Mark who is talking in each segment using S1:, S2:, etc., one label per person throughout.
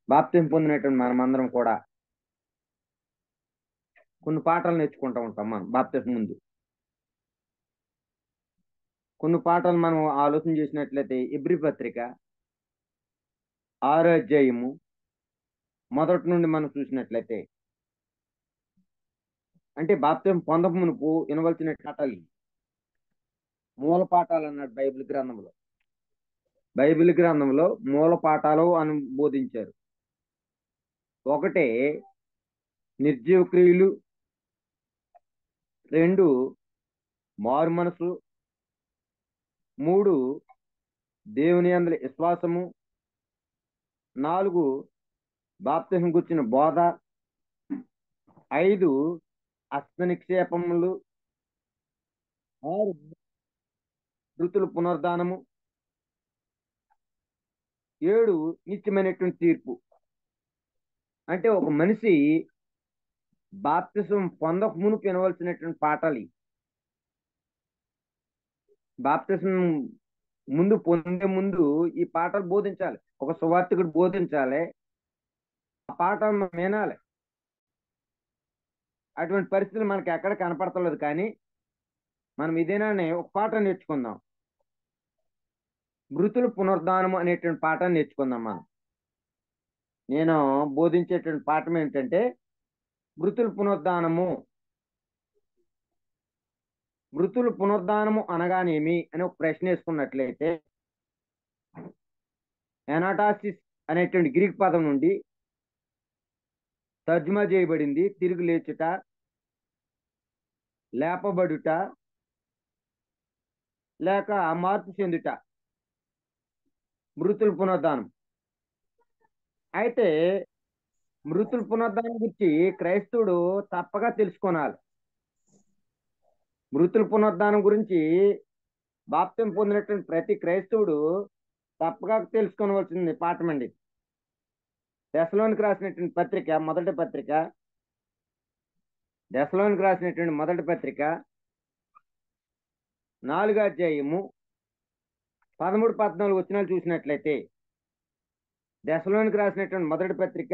S1: బాప్తిసం పొందినటువంటి మనమందరం కూడా కొన్ని పాఠాలు నేర్చుకుంటూ ఉంటాం మనం బాప్తిసం ముందు. కొన్ని పాఠాలు మనం ఆలోచన చేసినట్లయితే ఎబ్రి పత్రిక 6వ అధ్యాయము మొదటి నుండి మనం చూసినట్లయితే, అంటే బాప్తిసం పొందక మునుపు వినవలసిన పాఠాలు ఇవి. మూల పాఠాలు అన్నాడు బైబిల్ గ్రంథంలో మూల పాఠాలు అని బోధించారు. ఒకటే నిర్జీవ క్రియలు, 2 మారు మనసు, 3 దేవుని యందు విశ్వాసము, 4 బాప్తిసం గుర్చిన బోధ, 5 హస్త నిక్షేపములు, 6 మృతుల పునరుద్ధానము, 7 నిత్యమైనటువంటి తీర్పు. అంటే ఒక మనిషి బాప్తిసం పొందక మునుపు వినవలసినటువంటి పాఠాలు ఇవి. బాప్తిసం పొందే ముందు ఈ పాఠాలు బోధించాలి. ఒక సువార్తికుడు బోధించాలి, ఆ పాఠాలు మనం వినాలి. అటువంటి పరిస్థితులు మనకి ఎక్కడ కనపడతలేదు. కానీ మనం ఇదేనానే ఒక పాఠం నేర్చుకుందాం. మృతుల పునరుద్ధానం అనేటువంటి పాఠాన్ని నేర్చుకుందాం మనం. నేను బోధించేటువంటి పాఠం ఏంటంటే మృతుల పునరుద్ధానము. మృతుల పునరుద్ధానము అనగానేమి అని ఒక ప్రశ్న వేసుకున్నట్లయితే, ఎనాటాసిస్ అనేటువంటి గ్రీక్ పదం నుండి తర్జుమా చేయబడింది తిరిగి లేచుట, లేపబడుట, లేక మార్పు చెందుట, మృతుల పునరుద్ధానం. అయితే మృతుల పునరుద్ధానం గురించి క్రైస్తవుడు తప్పగా తెలుసుకోవాలి. మృతుల పునరుద్ధానం గురించి బాప్తిసం పొందినటువంటి ప్రతి క్రైస్తవుడు తప్పగా తెలుసుకోవలసింది పాఠం అండి. దశలోనికి రాసినటువంటి మొదటి పత్రిక 4వ అధ్యాయము 13-14 వచనాలు చూసినట్లయితే, దశలోనికి రాసినటువంటి మొదటి పత్రిక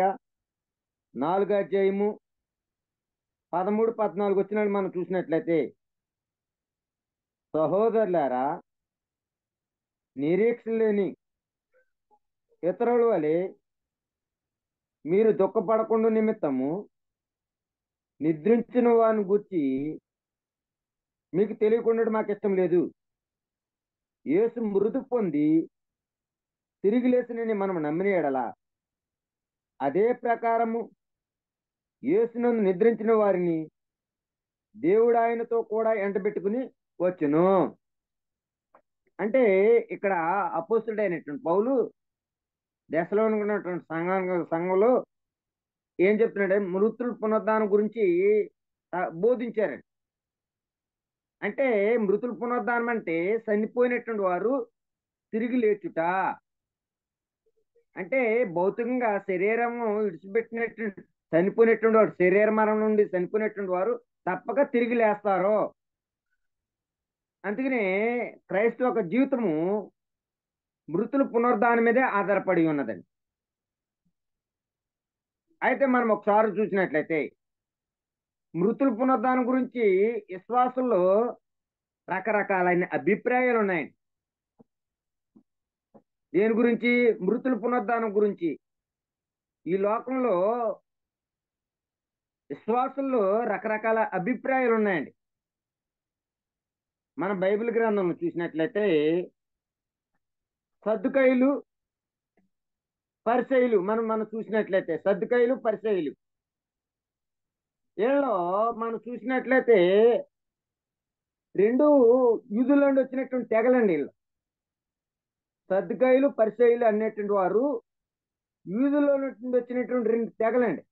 S1: 4వ అధ్యాయము 13-14 వచనాలు మనం చూసినట్లయితే, సహోదరులారా, నిరీక్షణ లేని ఇతరుల వలె మీరు దుఃఖపడకుండా నిమిత్తము నిద్రించిన వారిని గురించి మీకు తెలియకుండా మాకు ఇష్టం లేదు. యేసు మృతి పొంది తిరిగి లేచినని మనం నమ్మిన ఎడల, అదే ప్రకారము యేసునందు నిద్రించిన వారిని దేవుడు ఆయనతో కూడా ఎంటబెట్టుకుని వచ్చును. అంటే ఇక్కడ అపోస్తుడైనటువంటి పౌలు దశలోనికి ఉన్నటువంటి సంఘంలో ఏం చెప్తున్నాడే, మృతుల పునరుద్ధానం గురించి బోధించారండి. అంటే మృతుల పునరుద్ధానం అంటే చనిపోయినటువంటి వారు తిరిగి లేచుట. అంటే భౌతికంగా శరీరము విడిచిపెట్టినట్టు చనిపోయినటువంటి వారు, శరీర మరణం నుండి చనిపోయినటువంటి వారు తప్పక తిరిగి లేస్తారు. అందుకనే క్రైస్తవ యొక్క జీవితము మృతుల పునరుద్ధానం మీదే ఆధారపడి ఉన్నదండి. అయితే మనం ఒకసారి చూసినట్లయితే మృతుల పునరుద్ధానం గురించి విశ్వాసంలో రకరకాలైన అభిప్రాయాలు ఉన్నాయండి. దేని గురించి? మృతుల పునరుద్ధానం గురించి. ఈ లోకంలో విశ్వాసంలో రకరకాల అభిప్రాయాలు ఉన్నాయండి. మన బైబిల్ గ్రంథం చూసినట్లయితే సద్దుకయ్యులు, పరిసయ్యులు మనం చూసినట్లయితే సద్దుకయ్యులు, పరిసయ్యులు వీళ్ళలో మనం చూసినట్లయితే 2 యూదుల నుండి వచ్చినటువంటి తెగలండి వీళ్ళు. సద్దుకయ్యులు, పరిసయ్యులు అనేటువంటి వారు యూదుల నుండి వచ్చినటువంటి 2 తెగలండి.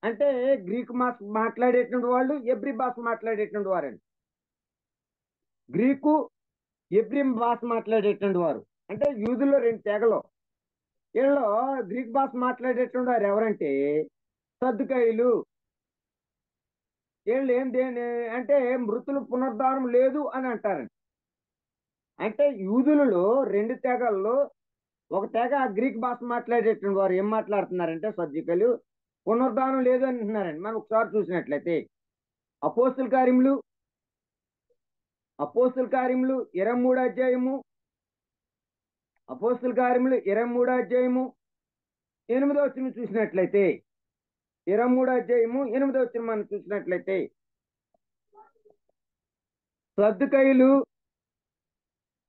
S1: అంటే గ్రీకు మాట్లాడేటువంటి వాళ్ళు, ఎబ్రి భాష మాట్లాడేటువంటి వారండి. గ్రీకు, ఎబ్రి భాష మాట్లాడేటువంటి వారు అంటే యూదుల్లో 2 తెగలు. వీళ్ళలో గ్రీక్ భాష మాట్లాడేటువంటి వారు ఎవరంటే సద్దుకయ్యులు. వీళ్ళు అంటే మృతుల పునరుద్ధానం లేదు అని అంటారండి. అంటే యూదులలో 2 తెగల్లో ఒక తెగ గ్రీక్ భాష మాట్లాడేటువంటి వారు ఏం మాట్లాడుతున్నారంటే సర్జికలు పునరుద్ధానం లేదు అని అంటున్నారండి. మనం ఒకసారి చూసినట్లయితే అపోస్తుల కార్యములు అపోస్తుల కార్యములు 23 అధ్యాయము అపోస్తుల కార్యములు 23 అధ్యాయము 8వ వచనం చూసినట్లయితే 23 అధ్యాయము 8వ వచనం మనం చూసినట్లయితే సద్దుకైలు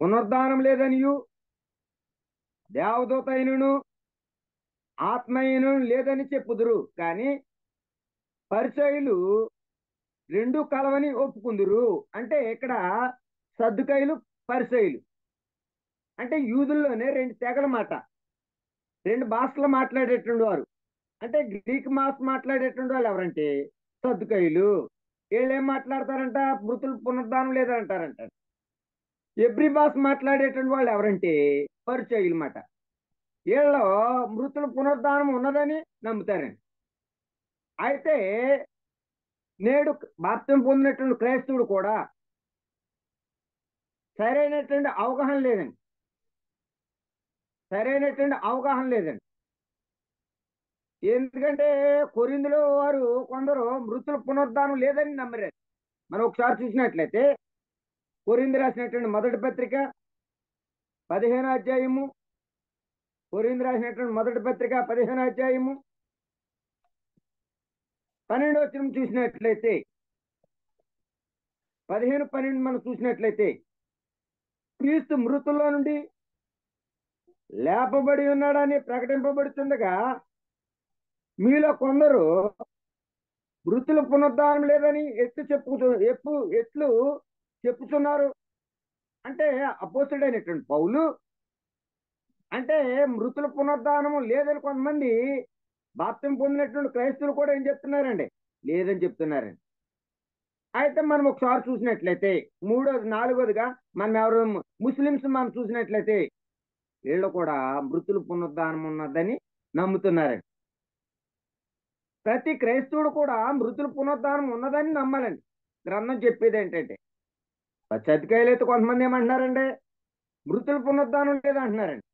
S1: పునరుద్ధానం లేదనియు దేవదూత అయినను ఆత్మయను లేదని చెప్పుదురు, కానీ పరిచయులు రెండు కలవని ఒప్పుకుందురు. అంటే ఇక్కడ సద్దుకైలు పరిచయులు అంటే యూదుల్లోనే రెండు తెగల మాట, రెండు భాషలు మాట్లాడేటువంటి వారు. అంటే గ్రీక్ భాష మాట్లాడేటువంటి వాళ్ళు ఎవరంటే సద్దుకైలు. వీళ్ళు ఏం మాట్లాడతారంట? మృతులు పునరుద్ధానం లేదంటారంట. ఎబ్రి భాష మాట్లాడేటువంటి వాళ్ళు ఎవరంటే పరిచయులు మాట. వీళ్ళు మృతుల పునరుద్ధానం ఉన్నదని నమ్ముతారండి. అయితే నేడు బాప్తిసం పొందినటువంటి క్రైస్తవుడు కూడా సరైనటువంటి అవగాహన లేదండి. ఎందుకంటే కొరింథీలో వారు కొందరు మృతుల పునరుద్ధానం లేదని నమ్మరు. మనం ఒకసారి చూసినట్లయితే కొరింథీ రాసినటువంటి మొదటి పత్రిక 15వ అధ్యాయము, కొరింథీ రాసినటువంటి మొదటి పత్రిక 15వ అధ్యాయము 12వ వచనం చూసినట్లయితే 15-12 మనం చూసినట్లయితే క్రీస్తు మృతుల్లో నుండి లేపబడి ఉన్నాడని ప్రకటింపబడుతుండగా మీలో కొందరు మృతుల పునరుద్ధానం లేదని ఎట్లు చెప్పుతున్నారు. అంటే అపోస్తుడైనటువంటి పౌలు అంటే మృతుల పునరుద్ధానం లేదని కొంతమంది బాప్తిసం పొందినటువంటి క్రైస్తవులు కూడా ఏం చెప్తున్నారండి? లేదని చెప్తున్నారండి. అయితే మనం ఒకసారి చూసినట్లయితే 4వదిగా మనం ఎవరు ముస్లిమ్స్ మనం చూసినట్లయితే వీళ్ళు కూడా మృతుల పునరుద్ధానం ఉన్నదని నమ్ముతున్నారండి. ప్రతి క్రైస్తవుడు కూడా మృతుల పునరుద్ధానం ఉన్నదని నమ్మాలండి. గ్రంథం చెప్పేది ఏంటంటే సద్దుకైలు అయితే కొంతమంది ఏమంటున్నారండి? మృతుల పునరుద్ధానం లేదంటున్నారండి.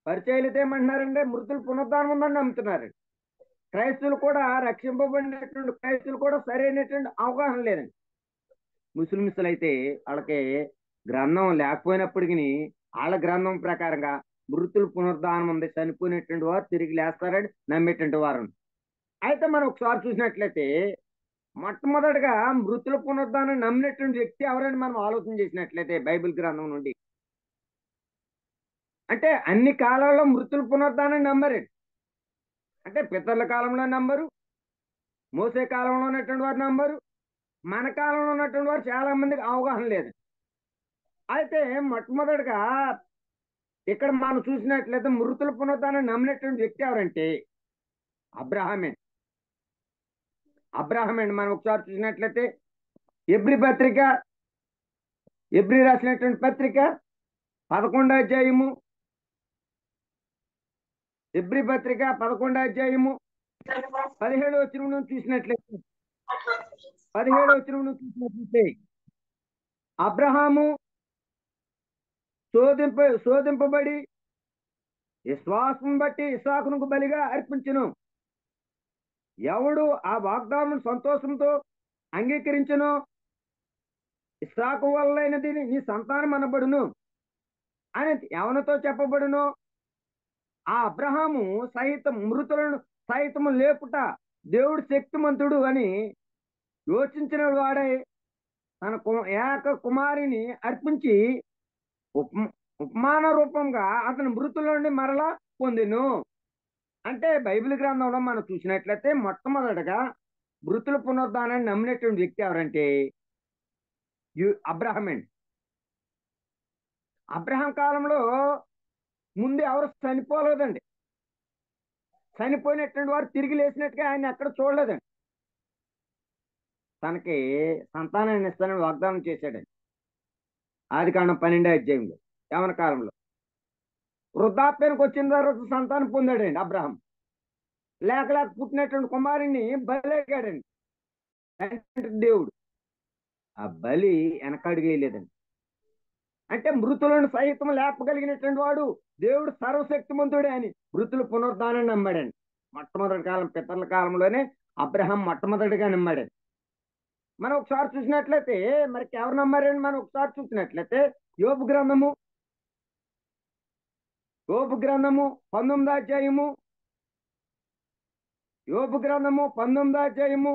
S1: పరిచయులు అయితే ఏమంటున్నారంటే మృతుల పునరుద్ధానం ఉందని నమ్ముతున్నారండి. క్రైస్తవులు కూడా రక్షింపబడినటువంటి క్రైస్తవులు కూడా సరైనటువంటి అవగాహన లేదండి. ముస్లింస్లు అయితే వాళ్ళకి గ్రంథం లేకపోయినప్పటికీ వాళ్ళ గ్రంథం ప్రకారంగా మృతుల పునరుద్ధానం ఉంది, చనిపోయినటువంటి వారు తిరిగి లేస్తారని నమ్మేటువంటి వారు. అయితే మనం ఒకసారి చూసినట్లయితే మొట్టమొదటిగా మృతుల పునరుద్ధానం నమ్మినటువంటి వ్యక్తి ఎవరని మనం ఆలోచన చేసినట్లయితే బైబిల్ గ్రంథం నుండి అంటే అన్ని కాలాల్లో మృతుల పునరుద్ధానం నమ్మరండి. అంటే పితరుల కాలంలో నంబరు, మోసే కాలంలో ఉన్నటువంటి వారు నంబరు, మన కాలంలో ఉన్నటువంటి వారు చాలా మందికి అవగాహన లేదు. అయితే మొట్టమొదటిగా ఇక్కడ మనం చూసినట్లయితే మృతుల పునరుద్ధానం నమ్మినటువంటి వ్యక్తి ఎవరంటే అబ్రహామే. మనం ఒకసారి చూసినట్లయితే ఎబ్రి రాసినటువంటి పత్రిక 11వ అధ్యాయము, ఎబ్రి పత్రిక 11వ అధ్యాయము 17వ వచనం చూసినట్లయితే అబ్రహాము శోధింపబడి విశ్వాసం బట్టి ఇస్సాకును బలిగా అర్పించును. ఎవడు ఆ వాగ్దానం సంతోషంతో అంగీకరించును ఇస్సాకు వల్లైనది నీ సంతానం అనబడును అని ఎవరితో చెప్పబడును? ఆ అబ్రహాము సహితం మృతులను సహితము లేపుట దేవుడు శక్తిమంతుడు అని యోచించిన వాడై తన ఏక కుమారిని అర్పించి ఉపమాన రూపంగా అతని మృతుల నుండి మరలా పొందెను. అంటే బైబిల్ గ్రంథంలో మనం చూసినట్లయితే మొట్టమొదటగా మృతుల పునరుద్ధానాన్ని నమ్మినటువంటి వ్యక్తి ఎవరంటే అబ్రహామే. అబ్రహాం కాలంలో ముందు ఎవరు చనిపోలేదండి. చనిపోయినటువంటి వారు తిరిగి లేచినట్టుగా ఆయన ఎక్కడ చూడలేదండి. తనకి సంతానాన్ని ఇస్తానని వాగ్దానం చేశాడండి. ఆదికాండం 12వ అధ్యాయంలో యవన కాలంలో వృద్ధాప్యానికి వచ్చిన తర్వాత సంతానం పొందాడండి అబ్రహాం. లేక పుట్టినటువంటి కుమారుని బలిగాడండి. దేవుడు ఆ బలి వెనకడుగేయలేదండి. అంటే మృతులను సహితం లేపగలిగినటువంటి వాడు దేవుడు సర్వశక్తిమంతుడే అని మృతులు పునరుద్ధానాన్ని నమ్మాడండి. మొట్టమొదటి కాలం పితరుల కాలంలోనే అబ్రహాం మొట్టమొదటిగా నమ్మాడు. మనం ఒకసారి చూసినట్లయితే మరి ఎవరు నమ్మారండి? మనం ఒకసారి చూసినట్లయితే యోబు గ్రంథము 19వ అధ్యాయము, యోబు గ్రంథము 19వ అధ్యాయము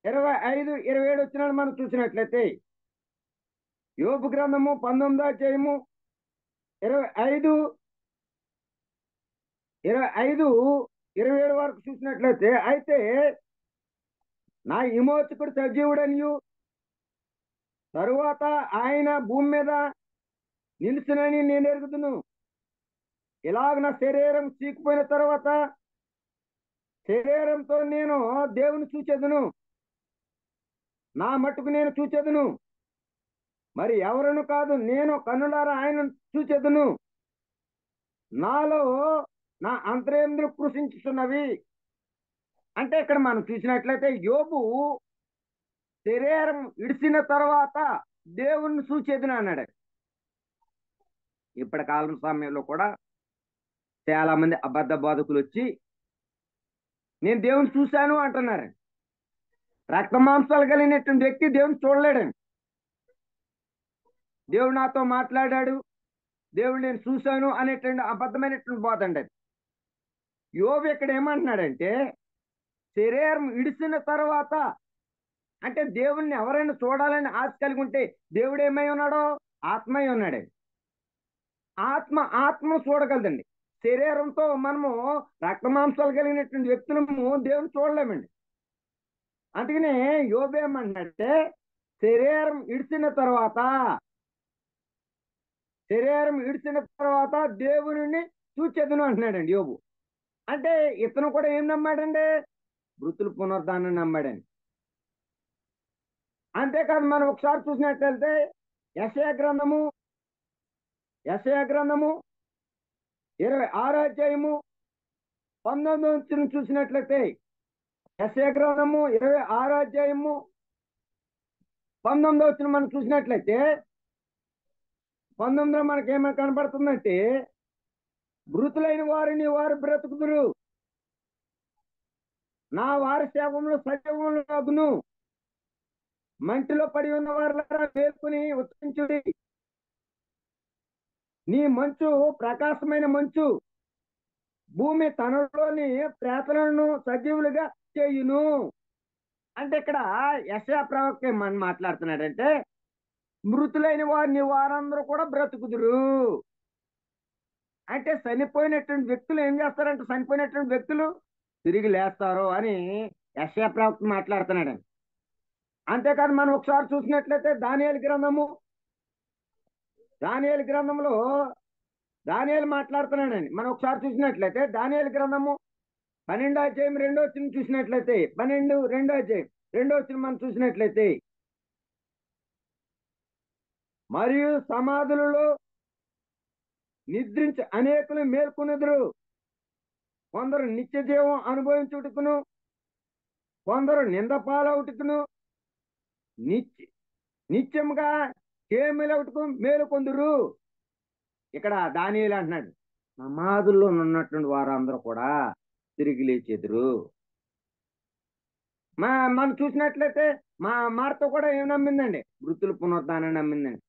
S1: 25, 27 వచ్చినాడు మనం చూసినట్లయితే యోబు గ్రంథము 19వ అధ్యాయము 25, 27 వరకు చూసినట్లయితే, అయితే నా విమోచకుడు సజీవుడనియు తరువాత ఆయన భూమి మీద నిలుచునని నేను ఎరుగుదును. ఇలాగ నా శరీరం చీకిపోయిన తర్వాత శరీరంతో నేను దేవుని చూచెదను, నా మట్టుకు నేను చూచెదను, మరి ఎవరను కాదు, నేను కన్నులారా ఆయన చూచెదను. నాలో నా అంతరేంద్రులు కృషించుతున్నవి. అంటే ఇక్కడ మనం చూసినట్లయితే యోబు శరీరం ఇడిసిన తర్వాత దేవుణ్ణి చూచేదిన అన్నాడు. ఇప్పటి కాలం సమయంలో కూడా చాలా మంది అబద్ధ బోధకులు వచ్చి నేను దేవుని చూశాను అంటున్నారు. రక్త మాంసాలు కలిగినటువంటి వ్యక్తి దేవుని చూడలేడండి. దేవుడు నాతో మాట్లాడాడు, దేవుడు నేను చూశాను అనేటువంటి అబద్ధమైనటువంటి బోధ అండి అది. యోబు ఇక్కడ ఏమంటున్నాడంటే శరీరం ఇడిసిన తర్వాత, అంటే దేవుణ్ణి ఎవరైనా చూడాలని ఆశ కలిగి ఉంటే దేవుడు ఏమై ఉన్నాడో ఆత్మై ఉన్నాడు. ఆత్మ చూడగలదండి. శరీరంతో మనము రక్త మాంసాలు కలిగినటువంటి వ్యక్తులము దేవుని చూడలేమండి. అందుకనే యోబు ఏమంటే శరీరం ఇడిచిన తర్వాత దేవుని చూచెదను అంటున్నాడండి యోబు. అంటే ఇతను కూడా ఏం నమ్మాడండి? మృతుల పునరుద్ధానాన్ని నమ్మాడండి. అంతేకాదు మనం ఒకసారి చూసినట్లయితే యెషయా గ్రంథము 26వ అధ్యాయము 19వ వచనం చూసినట్లయితే, యెషయా గ్రంథము 26వ అధ్యాయము 19వ వచనం మనం చూసినట్లయితే 19లో మనకేమో కనబడుతుందంటే మృతులైన వారిని వారు బ్రతుకుదురు, నా వారి శవంలో సజీవములగును, మంటిలో పడి ఉన్న వారులారా మేల్కొని ఉత్తరించుడి, నీ మంచు ప్రకాశమైన మంచు భూమి తనలోని ప్రేతలను సజీవులుగా చేయును. అంటే ఇక్కడ యెషయా ప్రవక్త ఏమని మాట్లాడుతున్నాడంటే మృతులైన వారందరూ కూడా బ్రతుకుదురు. అంటే చనిపోయినటువంటి వ్యక్తులు ఏం చేస్తారంటే చనిపోయినటువంటి వ్యక్తులు తిరిగి లేస్తారు అని యెషయా ప్రవక్త మాట్లాడుతున్నాడండి. అంతేకాదు మనం ఒకసారి చూసినట్లయితే దానియేలు గ్రంథంలో దానియేలు మాట్లాడుతున్నాడండి. మనం ఒకసారి చూసినట్లయితే దానియేలు గ్రంథము 12వ అధ్యాయం 2వ వచనం చూసినట్లయితే 2వ అధ్యాయం 2వ వచనం మనం చూసినట్లయితే, మరియు సమాధులలో నిద్రించి అనేకులు మేల్కొనెదరు, కొందరు నిత్య జీవం అనుభవించుటకును కొందరు నింద పాలవుటకును నిత్యముగా కేమిలవుటకు మేలుకొందురు. ఇక్కడ దానియేలు అంటున్నాడు సమాధుల్లో ఉన్నటువంటి వారందరూ కూడా తిరిగి లేచెదురు. మనం చూసినట్లయితే మార్త కూడా ఏం నమ్మిందండి? మృతుల పునరుద్ధానాన్ని నమ్మిందండి.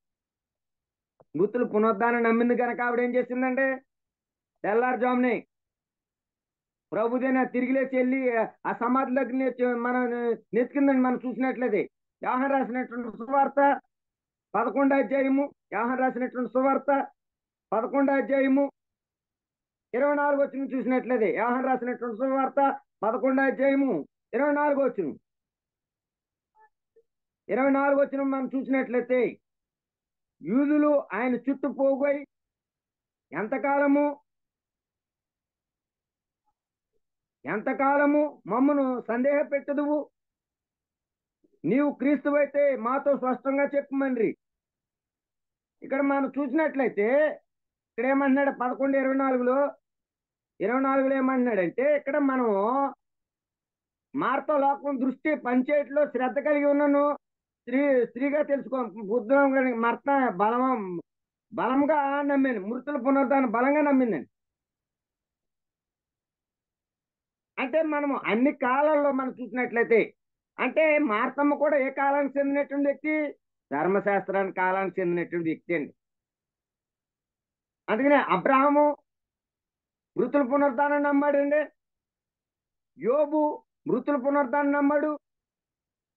S1: మృతుల పునరుద్ధానాన్ని నమ్మింది కనుక ఆవిడ ఏం చేసిందంటే తెల్లారుజామునే ప్రభుదేనా తిరిగి లేచి వెళ్ళి ఆ సమాధి దగ్గర మనం నెత్తుకుందండి. మనం చూసినట్లయితే యోహాను రాసినటువంటి సువార్త 11వ అధ్యాయము, యోహాను రాసినటువంటి సువార్త 11వ అధ్యాయము 24వ వచనం చూసినట్లయితే, యోహాను రాసినటువంటి సువార్త 11వ అధ్యాయము 24వ వచనం 24వ వచనం మనం చూసినట్లయితే, యూదులు ఆయన చుట్టూ పోగై ఎంతకాలము మమ్మను సందేహ పెట్టదువు, నీవు క్రీస్తువైతే మాతో స్పష్టంగా చెప్పమని. ఇక్కడ మనం చూసినట్లయితే ఇక్కడ ఏమంటున్నాడు 11:24లో ఏమంటున్నాడంటే ఇక్కడ మనము మార్త లోకం దృష్టి పనిచేయట్లో శ్రద్ధ కలిగి ఉన్నాను, స్త్రీ స్త్రీగా తెలుసుకో బుద్ధం మర్త బలంగా నమ్మింది, మృతుల పునరుద్ధానం బలంగా నమ్మిందండి. అంటే మనము అన్ని కాలాల్లో మనం చూసినట్లయితే, అంటే మార్తమ్మ కూడా ఏ కాలానికి చెందినటువంటి వ్యక్తి? ధర్మశాస్త్రానికి కాలానికి చెందినటువంటి వ్యక్తి అండి. అందుకనే అబ్రహాము మృతుల పునరుద్ధానం నమ్మాడండి. యోబు మృతుల పునరుద్ధానం నమ్మాడు.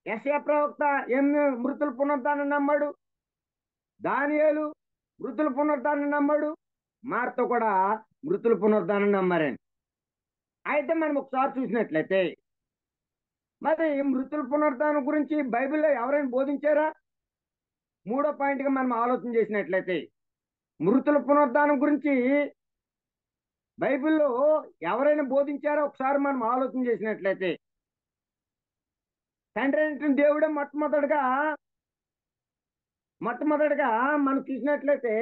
S1: యెషయా ప్రవక్త మృతుల పునరుద్ధానం నమ్మాడు. దానియేలు మృతుల పునరుద్ధానం నమ్మాడు. మార్త కూడా మృతుల పునరుద్ధానం నమ్మారండి. అయితే మనం ఒకసారి చూసినట్లయితే, మరి మృతుల పునరుద్ధానం గురించి బైబిల్లో ఎవరైనా బోధించారా? మూడో పాయింట్గా మనం ఆలోచన చేసినట్లయితే, మృతుల పునరుద్ధానం గురించి బైబిల్లో ఎవరైనా బోధించారా ఒకసారి మనం ఆలోచన చేసినట్లయితే, తండ్రి అయినటువంటి దేవుడే మొట్టమొదటిగా మనం చూసినట్లయితే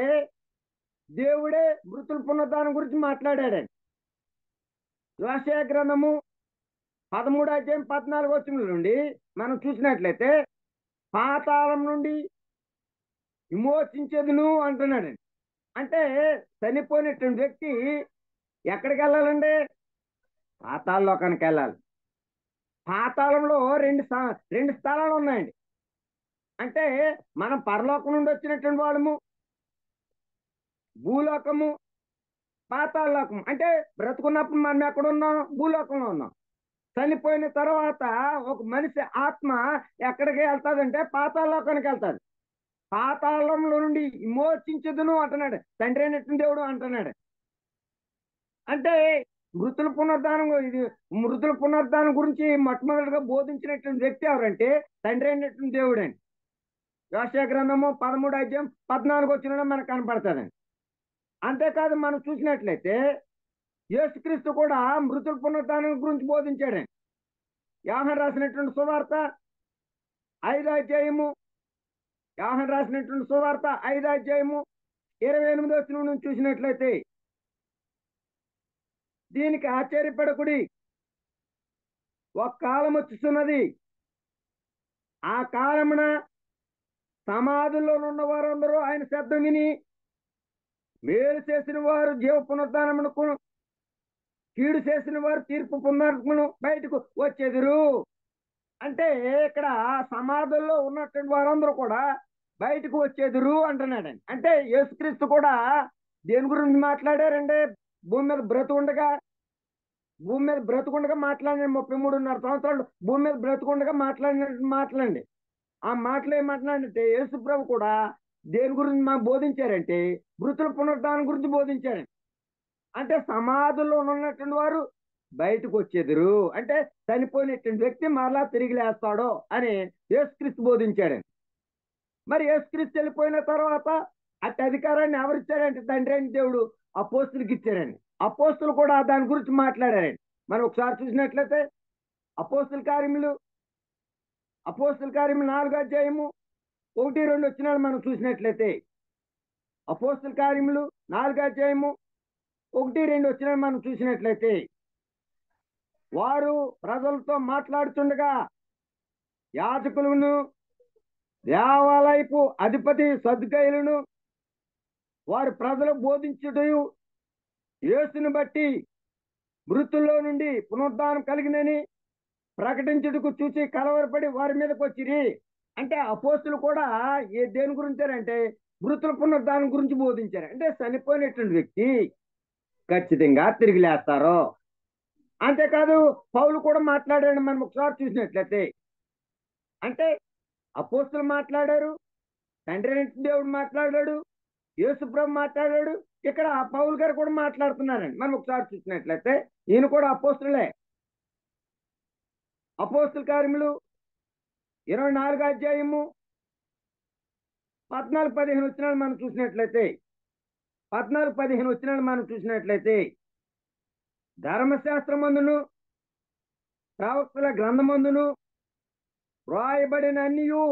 S1: దేవుడే మృతుల పునరుద్ధానం గురించి మాట్లాడాడండి. యెషయా గ్రంథము 13:14 నుండి మనం చూసినట్లయితే, పాతాళం నుండి విమోచించేదును అంటున్నాడండి. అంటే చనిపోయినటువంటి వ్యక్తి ఎక్కడికి వెళ్ళాలండి? పాతాళలోకానికి వెళ్ళాలి. పాతాళంలో రెండు స్థలాలు ఉన్నాయండి. అంటే మనం పరలోకం నుండి వచ్చినటువంటి వాళ్ళము, భూలోకము, పాతాళలోకము. అంటే బ్రతుకున్నప్పుడు మనం ఎక్కడ ఉన్నాం? భూలోకంలో ఉన్నాం. చనిపోయిన తర్వాత ఒక మనిషి ఆత్మ ఎక్కడికి వెళ్తాదంటే పాతాళలోకానికి వెళ్తాది. పాతాళంలో నుండి విమోచించదును అంటున్నాడు తండ్రి అయినటువంటి దేవుడు అంటున్నాడు. అంటే మృతుల పునరుద్ధానం గురించి మొట్టమొదటిగా బోధించినటువంటి వ్యక్తి ఎవరంటే తండ్రి అయినటువంటి దేవుడు అండి. యెషయా గ్రంథము 13:14 మనకు కనపడుతుందండి. అంతేకాదు మనం చూసినట్లయితే యేసుక్రీస్తు కూడా మృతుల పునరుద్ధానం గురించి బోధించాడండి. యోహాను రాసినటువంటి సువార్త 5:28 నుంచి చూసినట్లయితే, దీనికి ఆశ్చర్యపడకుడి, ఒక కాలం వచ్చుతున్నది, ఆ కాలమున సమాధుల్లో ఉన్న వారందరూ ఆయన శబ్దం విని, మేలు చేసిన వారు జీవ పునరుద్ధానమునకు, కీడు చేసిన వారు తీర్పు పునరుద్ధరణకు బయటకు వచ్చేదురు. అంటే ఇక్కడ సమాధుల్లో ఉన్నటువంటి వారందరూ కూడా బయటకు వచ్చేదురు అంటున్నాడండి. అంటే యేసుక్రీస్తు కూడా దేని గురించి మాట్లాడారంటే, భూమి మీద బ్రతుకుండగా మాట్లాడిన 33.5 సంవత్సరాలు భూమి మీద బ్రతుకుండగా మాట్లాడిన మాటలండి. ఆ మాటలు ఏమంటున్నాడంటే, యేసు ప్రభు కూడా దేని గురించి మాకు బోధించారంటే మృతుల పునరుద్ధానం గురించి బోధించారండి. అంటే సమాధుల్లో ఉన్నటువంటి వారు బయటకు వచ్చేదురు, అంటే చనిపోయినటువంటి వ్యక్తి మరలా తిరిగి లేస్తాడో అని యేసుక్రీస్తు బోధించాడండి. మరి యేసుక్రీస్తు వెళ్ళిపోయిన తర్వాత అట్టి అధికారాన్ని ఎవరిచ్చారంటే తండ్రి అయిన దేవుడు అపోస్తులకు ఇచ్చారండి. అపోస్తులు కూడా దాని గురించి మాట్లాడారండి. మనం ఒకసారి చూసినట్లయితే అపోస్తుల కార్యములు 4:1-2 మనం చూసినట్లయితే, అపోస్తుల కార్యములు 4:1-2 మనం చూసినట్లయితే, వారు ప్రజలతో మాట్లాడుతుండగా యాజకులను, దేవాలయపు అధిపతి సద్దుకయ్యులను వారు ప్రజలు బోధించుట యేసుని బట్టి మృతుల్లో నుండి పునరుద్ధానం కలిగినని ప్రకటించుటకు చూసి కలవరపడి వారి మీదకి వచ్చిరి. అంటే అపోస్తులు కూడా దేని గురించారంటే మృతుల పునరుద్ధానం గురించి బోధించారు. అంటే చనిపోయినటువంటి వ్యక్తి ఖచ్చితంగా తిరిగి లేస్తారు. అంతేకాదు పౌలు కూడా మాట్లాడాడు. మనం ఒకసారి చూసినట్లయితే, అంటే అపోస్తులు మాట్లాడారు, తండ్రి అయినటువంటి దేవుడు మాట్లాడాడు, యేసు ప్రభు మాట్లాడాడు, ఇక్కడ పౌలు గారు కూడా మాట్లాడుతున్నారండి. మనం ఒకసారి చూసినట్లయితే ఈయన కూడా అపోస్తులే. అపోస్తుల కార్యములు 24:14-15 మనం చూసినట్లయితే, 14-15 ధర్మశాస్త్రమందును ప్రవక్తల గ్రంథమందును వ్రాయబడిన అన్నియు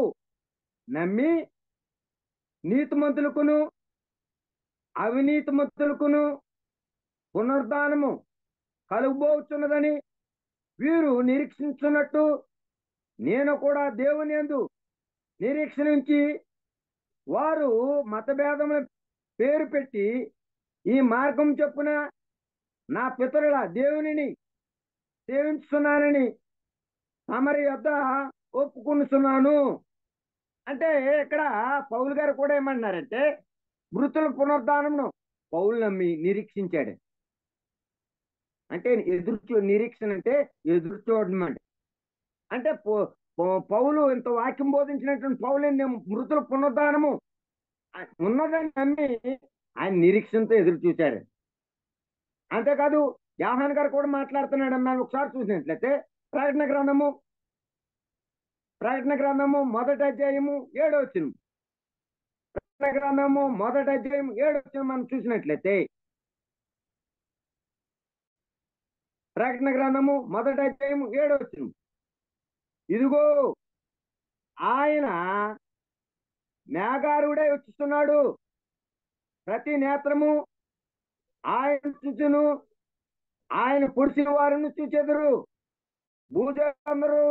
S1: నమ్మి నీతిమంతులకును అవినీతిమంతులకును పునరుద్ధానము కలుగబోచున్నదని వీరు నిరీక్షించున్నట్టు నేను కూడా దేవుని యందు నిరీక్షణ ఉంచి వారు మతభేదముల పేరు పెట్టి ఈ మార్గం చొప్పున నా పితరుల దేవునిని సేవించుతున్నానని తమరి యొద్ద ఒప్పుకొనుచున్నాను. అంటే ఇక్కడ పౌలు గారు కూడా ఏమన్నారంటే మృతుల పునరుద్ధానమును పౌలు నమ్మి నిరీక్షించాడు. అంటే నిరీక్షణ అంటే ఎదురు చూడడం అంటే పౌలు ఇంత వాక్యం బోధించినటువంటి పౌలు మృతుల పునరుద్ధానము ఉన్నదని నమ్మి ఆయన నిరీక్షణతో ఎదురు చూశాడు. అంతేకాదు యోహాను గారు కూడా మాట్లాడుతున్నాడు. మనం ఒకసారి చూసినట్లయితే ప్రకటన గ్రంథము 1వ అధ్యాయము 7వ వచనం. ప్రకటన గ్రంథము 1వ అధ్యాయం 7వ వచనం మనం చూసినట్లయితే ప్రకటన గ్రంథము 1వ అధ్యాయం 7వ వచనం. ఇదిగో ఆయన మేఘారూఢై వచ్చుస్తున్నాడు, ప్రతి నేత్రము ఆయన చూచును, ఆయన పొడిచిన వారిని చూచెదరు, భూజలందరూ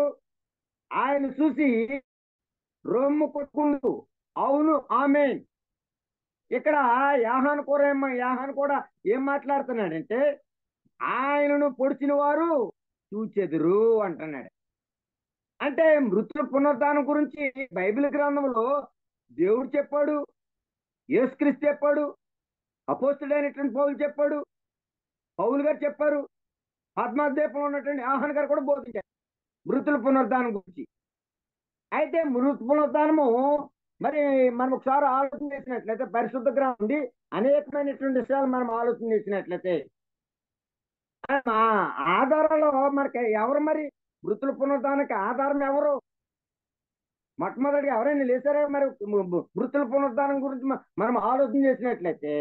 S1: ఆయన చూసి రొమ్ము కొట్టుకుండు అవును ఆమేన్. ఇక్కడ యోహాను కూడా ఏం మాట్లాడుతున్నాడంటే ఆయనను పొడిచిన వారు చూచెదరు అంటున్నాడు. అంటే మృతుల పునరుద్ధానం గురించి బైబిల్ గ్రంథంలో దేవుడు చెప్పాడు, యేసుక్రీస్తు చెప్పాడు, అపోస్తుడైనటువంటి పౌలు చెప్పాడు, పౌలు గారు చెప్పారు, పద్మద్వీపంలో ఉన్నటువంటి యోహాను గారు కూడా బోధించారు మృతుల పునరుద్ధానం గురించి. అయితే మృత పునరుద్ధానము మరి మనం ఒకసారి ఆలోచన చేసినట్లయితే పరిశుద్ధ గ్రంథం నుండి అనేకమైనటువంటి విషయాలు మనం ఆలోచన చేసినట్లయితే ఆధారాలు మనకి ఎవరు మరి మృతుల పునరుద్ధానానికి ఆధారం ఎవరు? మొట్టమొదటిగా ఎవరైనా లేచారా? మరి మృతుల పునరుద్ధానం గురించి మనం ఆలోచన చేసినట్లయితే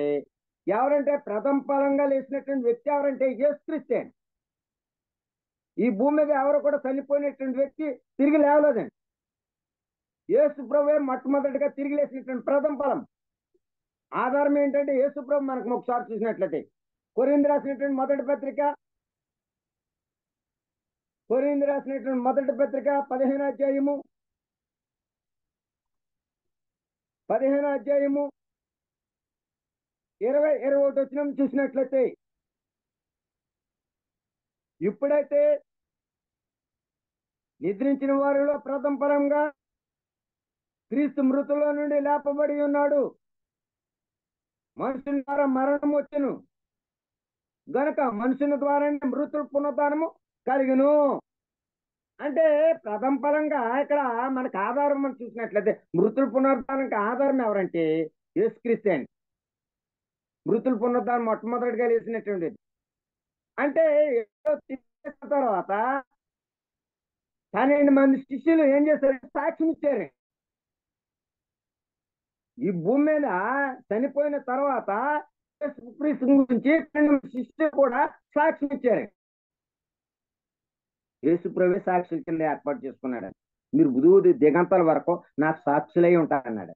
S1: ఎవరంటే ప్రథమ ఫలంగా లేచినటువంటి వ్యక్తి ఎవరంటే యేసుక్రీస్తే. ఈ భూమి మీద ఎవరు కూడా చనిపోయినటువంటి వ్యక్తి తిరిగి లేవలేదండి. యేసు ప్రభువే మొట్టమొదటిగా తిరిగి లేచినటువంటి ప్రథమ ఫలం. ఆధారం ఏంటంటే యేసు ప్రభు. మనకు ఒకసారి చూసినట్లయితే కొరింథీ రాసినటువంటి మొదటి పత్రిక 15వ అధ్యాయము 20-21 వచనం చూసినట్లయితే, ఇప్పుడైతే నిద్రించిన వారిలో ప్రథమ ఫలంగా క్రీస్తు మృతుల నుండి లేపబడి ఉన్నాడు. మనుషుల ద్వారా మరణం వచ్చును గనక మనుషుల ద్వారానే మృతుల పునరుద్ధానము కలిగును. అంటే ప్రథమ ఫలంగా ఇక్కడ మనకు ఆధారం మనం చూసినట్లయితే మృతుల పునరుద్ధానానికి ఆధారం ఎవరంటే యేసుక్రీస్తు అండి. మృతుల పునరుద్ధానం మొట్టమొదటిగా లేచినటువంటిది. అంటే తర్వాత 12 మంది శిష్యులు ఏం చేశారు? సాక్ష్యం ఇచ్చారు. ఈ భూమి మీద చనిపోయిన తర్వాత యేసుక్రీస్తు గురించి 12 శిష్యులు కూడా సాక్ష్యం ఇచ్చారు. యేసు ప్రభువే సాక్షుల కింద ఏర్పాటు చేసుకున్నాడు. మీరు బుధువు దిగంతాల వరకు నాకు సాక్షులై ఉంటారన్నాడు.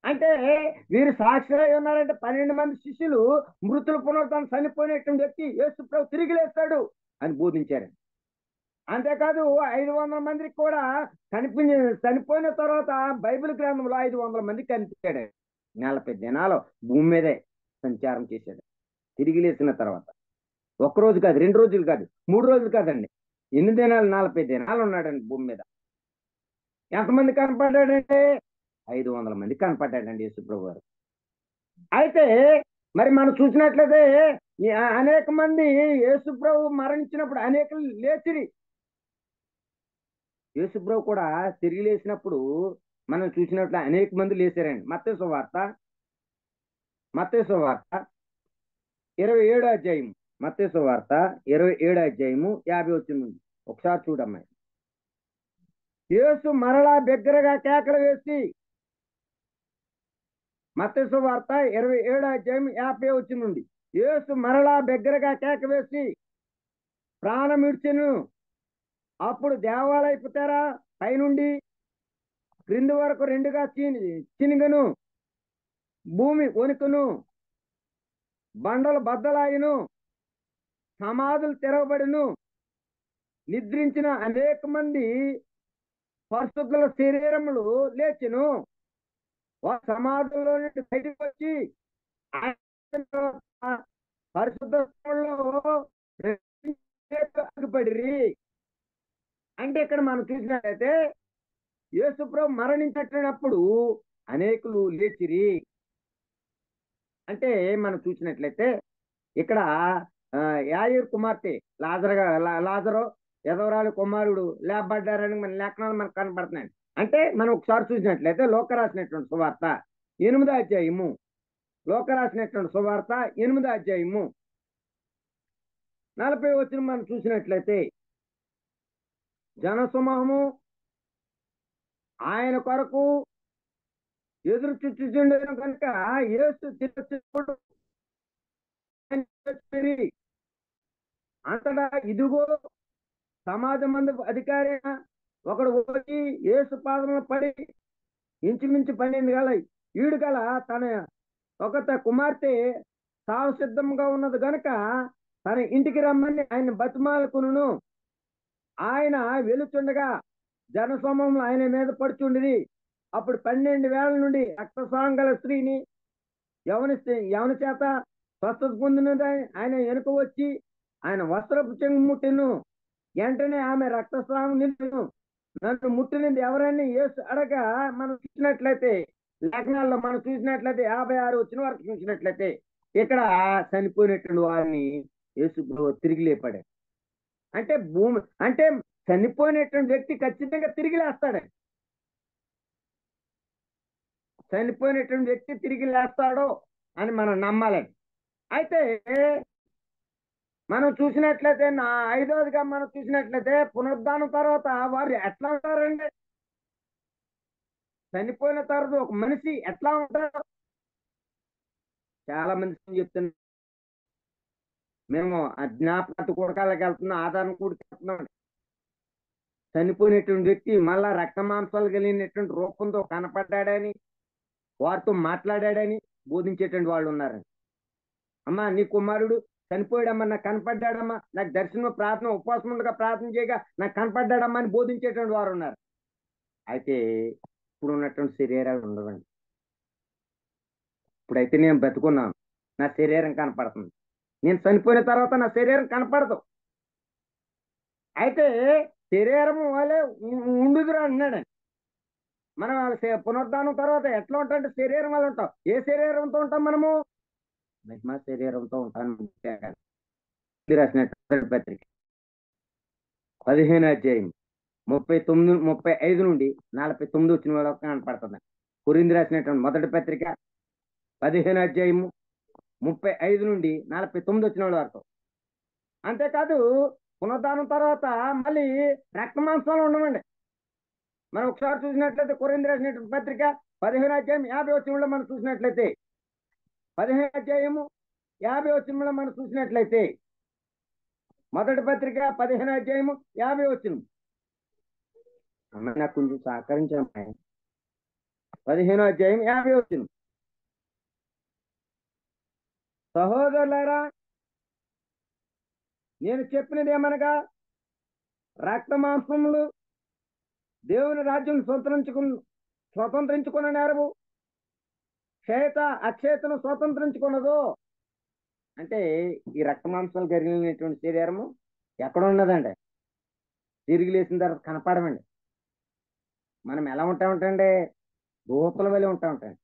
S1: అంటే వీరు సాక్షులై ఉన్నారంటే 12 మంది శిష్యులు మృతుల పునరుద్ధానం చనిపోయినటువంటి వ్యక్తి యేసు ప్రభు తిరిగి లేస్తాడు అని బోధించారు. అంతేకాదు 500 మందికి కూడా చనిపోయిన తర్వాత బైబిల్ గ్రంథంలో 500 మందికి కనిపించాడు. 40 దినాలు భూమి మీదే సంచారం చేశాడు తిరిగి లేచిన తర్వాత. 1 రోజు కాదు, 2 రోజులు కాదు, 3 రోజులు కాదండి, 8 దినాలు 40 దినాలు ఉన్నాడండి భూమి మీద. ఎంతమంది కనపడ్డాడంటే 500 మంది కనపడ్డాడండి యేసుప్రభు గారు. అయితే మరి మనం చూసినట్లయితే అనేక మంది యేసుప్రభు మరణించినప్పుడు అనేకలు లేచిరి. యేసుప్రభు కూడా తిరిగి లేచినప్పుడు మనం చూసినట్లు అనేక మంది లేచారండి. మత్తయి సువార్త 27వ అధ్యాయం, మత్తయి సువార్త 27వ అధ్యాయము 50 వచనం ఒకసారి చూడమ్మాయి. యేసు మరలా బిగ్గరగా కేకలు వేసి, మత్తయి సువార్త 27వ అధ్యాయం 50 వచనం నుండి, యేసు మరలా బిగ్గరగా కేక వేసి ప్రాణం విడిచెను. అప్పుడు దేవాలయపు తెర పైనుండి క్రింది వరకు 2గా చినిగను, భూమి వణుకును, బండలు బద్దలాయును, సమాధులు తెరవబడును. నిద్రించిన అనేక మంది పరిశుద్ధుల శరీరములు లేచెను. వారు సమాధుల్లో నుండి బయటకు వచ్చి పరిశుద్ధ స్థలంలో ఆగిపడిరి. అంటే ఇక్కడ మనం చూసినట్లయితే యేసుప్రభు మరణించినప్పుడు అనేకులు లేచిరి. అంటే మనం చూసినట్లయితే ఇక్కడ యాయిర్ కుమార్తె లాజరు ఎదవరాలు కుమారుడు లేపబడ్డారని మన లేఖనాలు మనకు కనపడుతున్నాయి. అంటే మనం ఒకసారి చూసినట్లయితే లోక రాసినటువంటి సువార్త 8వ అధ్యాయము, లోక రాసినటువంటి సువార్త 8వ అధ్యాయము 40 వచనం మనం చూసినట్లయితే జనసమూహము ఆయన కొరకు ఎదురు చూచుచుండెను కనుక యేసు తిరుగు అంతటా ఇదిగో సమాజ మందు అధికారి ఒకడు వచ్చి యేసు పాదములు పడి ఇంచుమించు 12 గల ఈడు గల తన ఒక కుమార్తె సావు సిద్ధంగా ఉన్నది గనుక తన ఇంటికి రమ్మని ఆయన బతిమాలకును. ఆయన వెలుచుండగా జనసమూహం ఆయన మీద పడుచుండిది. అప్పుడు 12 వేల నుండి రక్తస్రావం గల స్త్రీని యవని చేత స్వస్థత పొందినది ఆయన వెనుక వచ్చి ఆయన వస్త్రపు చెంగు ముట్టెను. వెంటనే ఆమె రక్తస్రావం నిలిచెను. నన్ను ముట్టినది ఎవరని యేసు అడగా మనం చూసినట్లయితే లేఖనాల్లో మనం చూసినట్లయితే 56 వచ్చిన వరకు చూసినట్లయితే ఇక్కడ చనిపోయినటువంటి వారిని యేసు తిరిగి లేపాడు. అంటే అంటే చనిపోయినటువంటి వ్యక్తి ఖచ్చితంగా తిరిగి లేస్తాడు. చనిపోయినటువంటి వ్యక్తి తిరిగి లేస్తాడు అని మనం నమ్మాలని. అయితే మనం చూసినట్లయితే 5వదిగా మనం చూసినట్లయితే పునరుద్ధానం తర్వాత వారు ఎట్లా ఉంటారండి? చనిపోయిన తర్వాత ఒక మనిషి ఎట్లా ఉంటారు? చాలా మంది చెప్తున్నారు, మేము అజ్ఞాపకత కూడకాలకు వెళ్తున్నాం, ఆధారం కూడికి వెళ్తున్నాం. చనిపోయినటువంటి వ్యక్తి మళ్ళా రక్త మాంసాలు కలిగినటువంటి రూపంతో కనపడ్డాడని, వారితో మాట్లాడాడని బోధించేటువంటి వాళ్ళు ఉన్నారండి. అమ్మా నీ కుమారుడు చనిపోయాడమ్మా, నాకు కనపడ్డాడమ్మా, నాకు దర్శనం ప్రార్థన ఉపవాసం ఉండగా ప్రార్థన చేయగా నాకు కనపడ్డాడమ్మా అని బోధించేటువంటి వారు ఉన్నారు. అయితే ఇప్పుడు ఉన్నటువంటి శరీరాలు ఉండవండి. ఇప్పుడైతే నేను బ్రతుకున్నాను, నా శరీరం కనపడుతుంది. నేను చనిపోయిన తర్వాత నా శరీరం కనపడదు. అయితే శరీరం వాళ్ళే ఉండుదురా అన్నాడండి. మనం పునరుద్ధానం తర్వాత ఎట్లా ఉంటాం? శరీరం వల్ల ఉంటాం. ఏ శరీరంతో ఉంటాం మనము? మహిమ శరీరంతో ఉంటాను. రాసినటువంటి పత్రిక 15వ అధ్యాయం 35 నుండి 49 వచ్చిన వరకు కనపడుతుంది. కొరింథీ రాసినటువంటి మొదటి పత్రిక 15వ అధ్యాయము 35 నుండి 49 వచ్చిన వరకు. అంతేకాదు పునరుద్ధానం తర్వాత మళ్ళీ రక్త మాంసాలు ఉండమండి. మనం ఒకసారి చూసినట్లయితే కొరింథీ రాసినటువంటి పత్రిక 15వ అధ్యాయం 50 వచనంలో మనం చూసినట్లయితే 15వ అధ్యాయము 50 వచనంలో మనం చూసినట్లయితే మొదటి పత్రిక 15వ అధ్యాయము 50 వచనం. అమ్మ నాకు కొంచెం సహకరించమ్మా. 15వ అధ్యాయం 50 వచనం. సహోదరులారా, నేను చెప్పినది ఏమనగా రక్త మాంసములు దేవుని రాజ్యం స్వతంత్రించుకున్న నేరము క్షేత అక్షేతను స్వతంత్రించుకున్నదు. అంటే ఈ రక్త మాంసాలు జరిగినటువంటి శరీరము ఎక్కడ ఉన్నదండి? తిరిగి లేచిన తర్వాత కనపడమండి. మనం ఎలా ఉంటామంటండి? దూతల వల్ల ఉంటామంటండి.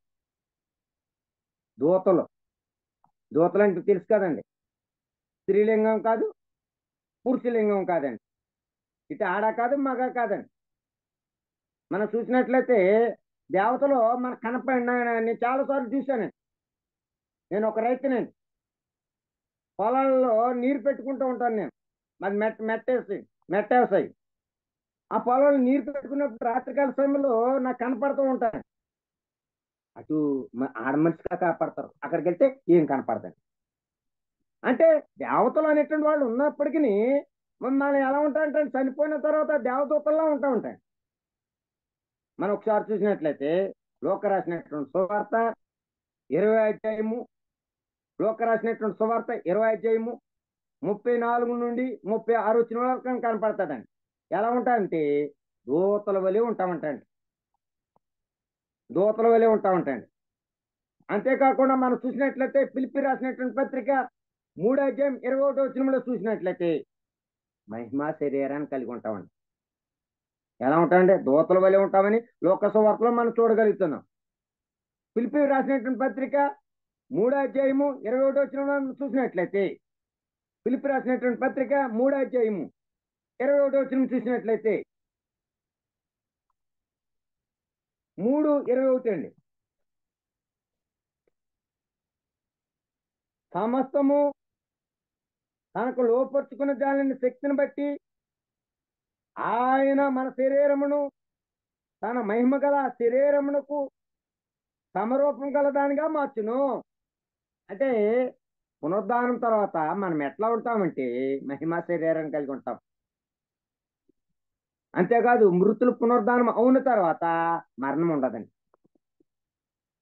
S1: దూతలు అంటే తెలుసు కదండి, స్త్రీలింగం కాదు, పురుషలింగం కాదండి, ఇటు ఆడ కాదు, మగ కాదండి. మనం చూసినట్లయితే దేవతలు మనకు కనపడిన నేను చాలాసార్లు చూశానండి. నేను ఒక రైతునండి, పొలాల్లో నీరు పెట్టుకుంటూ ఉంటాను. నేను మాది మెట్ట వ్యవసాయం. ఆ పొలంలో నీరు పెట్టుకున్నప్పుడు రాత్రికాల సమయంలో నాకు కనపడుతూ ఉంటాను. అటు ఆడ మనిషిగా కాపాడతారు, అక్కడికి వెళ్తే ఏం కనపడతాను. అంటే దేవతలు అనేటువంటి వాళ్ళు ఉన్నప్పటికీ మనం ఎలా ఉంటామంటే చనిపోయిన తర్వాత దేవదూతల్లా ఉంటాయి. మనం ఒకసారి చూసినట్లయితే లోక రాసినటువంటి సువార్త 20వ అధ్యాయము, లోక రాసినటువంటి సువార్త 20వ అధ్యాయము 34 నుండి 36 వచ్చిన వరకు కనపడతాడండి. ఎలా ఉంటాయంటే దూతల వలె ఉంటామంటండి. దూతల వలె ఉంటామంటండి. అంతేకాకుండా మనం చూసినట్లయితే ఫిలిప్పీ రాసినటువంటి పత్రిక 3 అధ్యాయం 21 చూసినట్లయితే మహిమా శరీరాన్ని కలిగి ఉంటామండి. ఎలా ఉంటామంటే దూతల వలె ఉంటామని లోక వార్తలో మనం చూడగలుగుతున్నాం. ఫిలిప్పీ రాసినటువంటి పత్రిక 3 అధ్యాయము 21 చూసినట్లయితే ఫిలిప్పీ రాసినటువంటి పత్రిక 3 అధ్యాయము 21 చూసినట్లయితే 3:21 అండి. సమస్తము తనకు లోపరుచుకున్న దానిని శక్తిని బట్టి ఆయన మన శరీరమును తన మహిమ గల శరీరమునకు సమరూపం గల దానిగా మార్చును. అంటే పునరుద్ధానం తర్వాత మనం ఎట్లా ఉంటామంటే మహిమా శరీరం కలిగి ఉంటాం. అంతేకాదు మృతులు పునరుద్ధానం అవున తర్వాత మరణం ఉండదండి.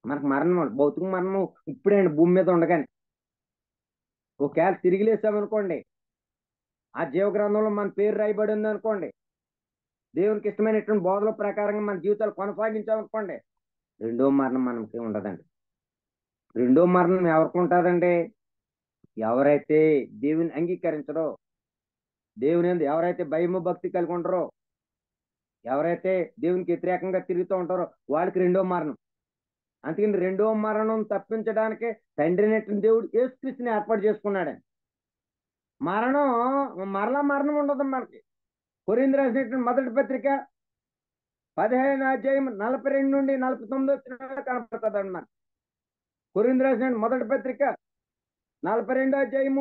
S1: మనకు మరణం ఉండదు. భౌతిక మరణం ఇప్పుడే అండి భూమి మీద ఉండగానే. ఒకవేళ తిరిగి లేసామనుకోండి, ఆ జీవ గ్రంథంలో మన పేరు రాయబడి ఉంది అనుకోండి, దేవునికి ఇష్టమైనటువంటి బోధల ప్రకారంగా మన జీవితాలు కొనసాగించామనుకోండి, రెండో మరణం మనకి ఉండదండి. రెండో మరణం ఎవరికి ఉంటుందండి? ఎవరైతే దేవుని అంగీకరించరో, దేవుని యందు ఎవరైతే భయము భక్తి కలిగి ఉంటారో, ఎవరైతే దేవునికి వ్యతిరేకంగా తిరుగుతూ ఉంటారో వాళ్ళకి రెండో మరణం. అందుకని రెండో మరణం తప్పించడానికే తండ్రి అయినటువంటి దేవుడు యేసుక్రీస్తుని ఏర్పాటు చేసుకున్నాడండి. మరణం మరణం ఉండదు మనకి. కొరింథీ రాసినటువంటి మొదటి పత్రిక 15 అధ్యాయం 42 నుండి 49 కనపడుతుంది అండి మనకి. కొరింథీ రాసిన మొదటి పత్రిక 15 అధ్యాయం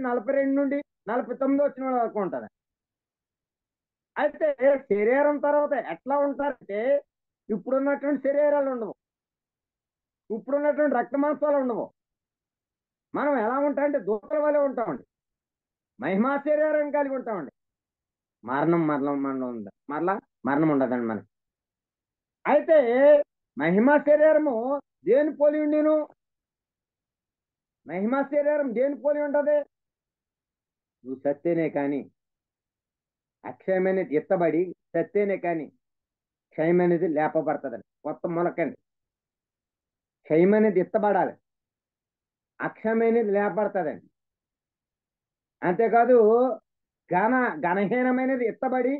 S1: 42 నుండి 49 వరకు ఉంటుంది. అయితే శరీరం తర్వాత ఎట్లా ఉంటారంటే ఇప్పుడున్నటువంటి శరీరాలు ఉండవు, ఇప్పుడున్నటువంటి రక్త మాంసాలు ఉండవు. మనం ఎలా ఉంటామంటే దూతల వలె ఉంటామండి. మహిమా శరీరం కలిగి ఉంటామండి. మరణం ఉంది, మరణం ఉండదండి మనకి. అయితే మహిమా శరీరము దేని పోలి ఉండేను? మహిమా శరీరం దేని పోలి ఉంటది? నువ్వు సత్తేనే కానీ అక్షయమైనది ఎత్తబడి సత్తేనే కానీ క్షయమైనది లేపబడుతుందండి. కొత్త మొలకండి. క్షయమైనది ఎత్తబడాలి, అక్షయమైనది లేపబడుతుందండి. అంతేకాదు ఘనహీనమైనది ఎత్తబడి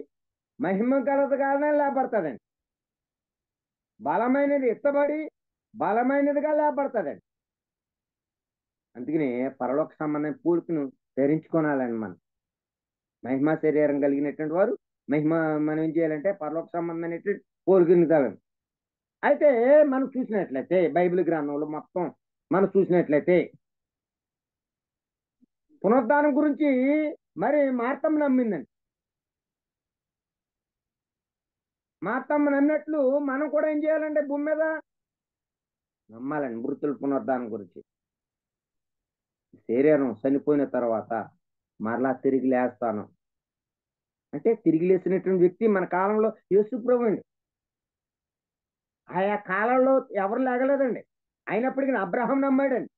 S1: మహిమ గలదిగానే లేపబడుతుందండి. బలమైనది ఎత్తబడి బలమైనదిగా లేపబడుతుందండి. అందుకని పరలోక సంబంధం పూర్తిని ధరించుకోనాలండి మనం. మహిమా శరీరం కలిగినటువంటి వారు మనం ఏం చేయాలంటే పరలోక సంబంధమైనటువంటి పోలికను కావాలి. అయితే మనం చూసినట్లయితే బైబిల్ గ్రంథంలో మొత్తం మనం చూసినట్లయితే పునరుద్ధానం గురించి మరి మార్తమ్మ నమ్మిందండి. మార్తమ్మ నమ్మినట్లు మనం కూడా ఏం చేయాలంటే భూమి మీద నమ్మాలండి మృతుల పునరుద్ధానం గురించి. శరీరం చనిపోయిన తర్వాత మరలా తిరిగి లేస్తాను అంటే తిరిగి లేచినటువంటి వ్యక్తి మన కాలంలో యేసు ప్రభు అండి. ఆయా కాలంలో ఎవరు లేగలేదండి. అయినప్పటికీ అబ్రహాం నమ్మాడండి,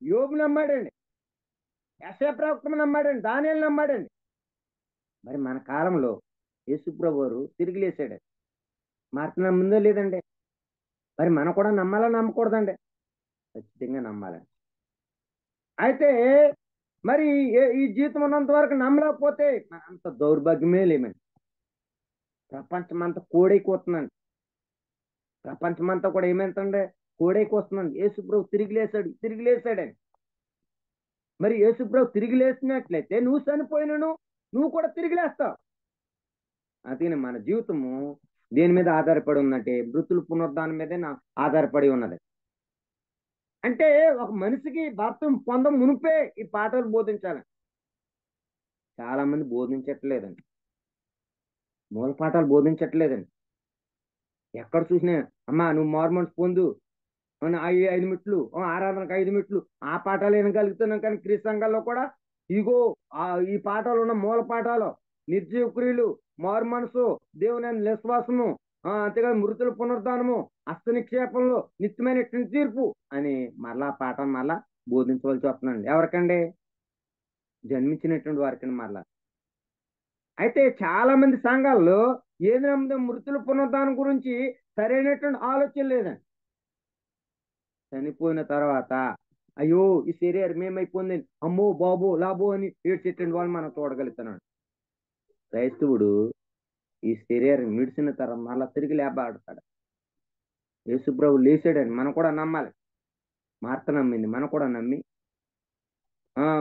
S1: యోబు నమ్మాడండి, యెషయా ప్రవక్త నమ్మాడండి, దానియేలు నమ్మాడండి. మరి మన కాలంలో యేసు ప్రభు వారు తిరిగి లేచాడు. మార్పు నమ్మిందో లేదండి? మరి మనం కూడా నమ్మాలా నమ్మకూడదండి? ఖచ్చితంగా నమ్మాలండి. అయితే మరి ఈ జీవితం ఉన్నంత వరకు నమ్మలేకపోతే అంత దౌర్భాగ్యమే లేమండి. ప్రపంచమంతా కోడైపోతుందండి. ప్రపంచమంతా కూడా ఏమైందండి? కోడైకొస్తుందండి. యేసు ప్రభు తిరిగి లేచాడని. మరి యేసు ప్రభు తిరిగి లేచినట్లయితే నువ్వు చనిపోయినను నువ్వు కూడా తిరిగి లేస్తావు. అందుకని మన జీవితము దేని మీద ఆధారపడి ఉందంటే మృతుల పునరుద్ధానం మీదే ఆధారపడి ఉన్నది. అంటే ఒక మనిషికి బాప్తిసం పొందం మునిపే ఈ పాఠాలు బోధించాలి. చాలా మంది బోధించట్లేదండి, మూల పాఠాలు బోధించట్లేదండి. ఎక్కడ చూసినా అమ్మా నువ్వు మార్మన్స్ పొందు, 5 మెట్లు, ఆరాధనకు 5 మెట్లు, ఆ పాఠాలు వినగలుగుతున్నాం. కానీ క్రీస్తు సంఘాల్లో కూడా ఇగో ఈ పాఠాలు ఉన్న మూల పాఠాలు నిర్జీవ క్రియలు, మారు మనసు, దేవుని విశ్వాసము, అంతేకాదు మృతుల పునరుద్ధానము, హస్త నిక్షేపంలో నిత్యమైనటువంటి తీర్పు అని మరలా పాఠం మరలా బోధించవలసి వస్తుందండి. ఎవరికండి? జన్మించినటువంటి వారికి మరలా. అయితే చాలా మంది సంఘాల్లో ఏది నమ్మితే మృతుల పునరుద్ధానం గురించి సరైనటువంటి ఆలోచన లేదండి. చనిపోయిన తర్వాత అయ్యో ఈ శరీరం ఏమైపోయింది, అమ్మో బాబో లాబో అని ఏడ్చేటువంటి వాళ్ళు మనం చూడగలుగుతున్నాడు. క్రైస్తవుడు ఈ శరీరం విడిచిన తర్వాత మళ్ళా తిరిగి లేపబడతాడు. యేసుప్రభు లేచాడని మనం కూడా నమ్మాలి. మార్త నమ్మింది, మనం కూడా నమ్మి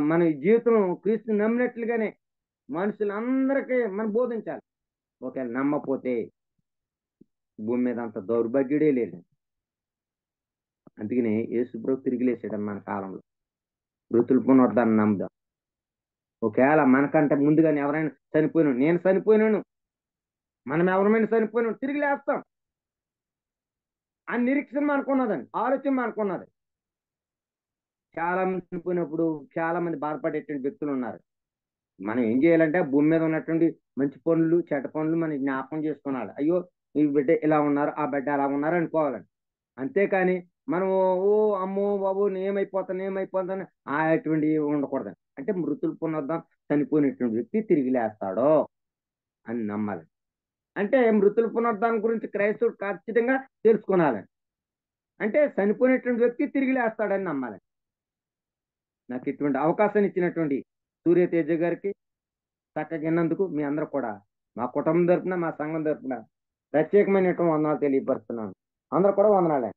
S1: మన ఈ జీవితం క్రీస్తు నమ్మినట్లుగానే మనుషులందరికీ మనం బోధించాలి. ఒకవేళ నమ్మపోతే భూమి మీద అంత దౌర్భాగ్యుడే లేదు. అందుకనే యేసుప్రభు తిరిగి లేచాడని మన కాలంలో మృతుల పునరుద్ధానం నమ్ముదాం. ఒకవేళ మనకంటే ముందుగానే ఎవరైనా చనిపోయినాను, నేను చనిపోయినాను, మనం ఎవరైనా చనిపోయినాను, తిరిగి లేస్తాం ఆ నిరీక్షణ మనకున్నదండి, ఆలోచన మనకున్నది. చాలా మంది చనిపోయినప్పుడు చాలా మంది బాధపడేటువంటి వ్యక్తులు ఉన్నారు. మనం ఏం చేయాలంటే భూమి మీద ఉన్నటువంటి మంచి పనులు చెడ్డ పనులు మనం జ్ఞాపకం చేసుకున్నాడు. అయ్యో ఈ బిడ్డ ఇలా ఉన్నారు, ఆ బిడ్డ అలా ఉన్నారు అనుకోవాలండి. అంతేకాని మనం ఓ అమ్మో బాబు ఏమైపోతాను అటువంటి ఉండకూడదండి. అంటే మృతులు పునరుద్ధం చనిపోయినటువంటి వ్యక్తి తిరిగి లేస్తాడో అని నమ్మాలి. అంటే మృతుల పునరుద్ధానం గురించి క్రైస్తవుడు ఖచ్చితంగా తెలుసుకోనాలండి. అంటే చనిపోయినటువంటి వ్యక్తి తిరిగి లేస్తాడని నమ్మాలి. నాకు ఇటువంటి అవకాశాన్ని ఇచ్చినటువంటి సూర్య తేజ గారికి చక్కగా విన్నందుకు మీ అందరూ కూడా మా కుటుంబం తరపున మా సంఘం తరపున ప్రత్యేకమైనటువంటి వందనాలు తెలియపరుస్తున్నాను. అందరూ కూడా వందనాలే.